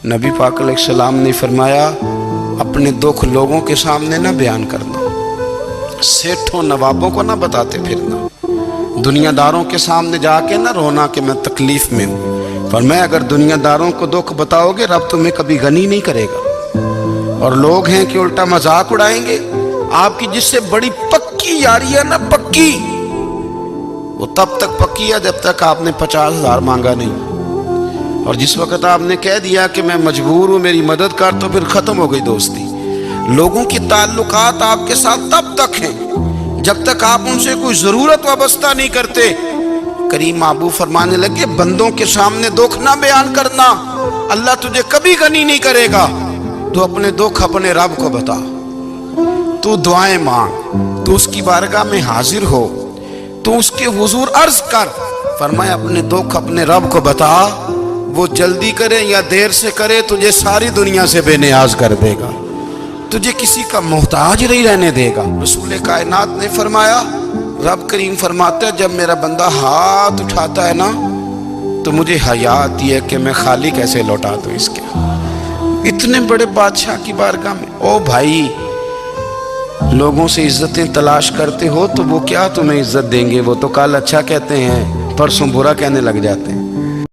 नबी पाक अलैहिस्सलाम ने फरमाया, अपने दुख लोगों के सामने ना बयान करना, सेठों नवाबों को ना बताते फिरना, दुनियादारों के सामने जाके ना रोना कि मैं तकलीफ में हूँ। फरमाया अगर दुनियादारों को दुख बताओगे रब तुम्हें कभी गनी नहीं करेगा। और लोग हैं कि उल्टा मजाक उड़ाएंगे। आपकी जिससे बड़ी पक्की यारी है ना, पक्की, वो तब तक पक्की है जब तक आपने 50,000 मांगा नहीं। और जिस वक्त आपने कह दिया कि मैं मजबूर हूँ मेरी मदद कर, तो फिर खत्म हो गई दोस्ती। लोगों की ताल्लुकात आपके साथ तब तक हैं जब तक आप उनसे कोई जरूरत वाबस्ता नहीं करते। करीम आबू फरमाने लगे, बंदों के सामने दुख ना बयान करना, अल्लाह तुझे कभी गनी नहीं करेगा। तू अपने दुख अपने रब को बता, तू दुआएं मांग, तू उसकी बारगाह में हाजिर हो, तू उसके हुजूर अर्ज कर। फरमाया अपने दुख अपने रब को बता, वो जल्दी करे या देर से करे तुझे सारी दुनिया से बेनियाज कर देगा, तुझे किसी का मोहताज नहीं रहने देगा। रसूल कायनात ने फरमाया, रब करीम फरमाता है जब मेरा बंदा हाथ उठाता है ना तो मुझे हया आती है कि मैं खाली कैसे लौटा दूं इसके। इतने बड़े बादशाह की बारगाह में, ओ भाई लोगों से इज्जतें तलाश करते हो तो वो क्या तुम्हें इज्जत देंगे, वो तो कल अच्छा कहते हैं परसों बुरा कहने लग जाते हैं।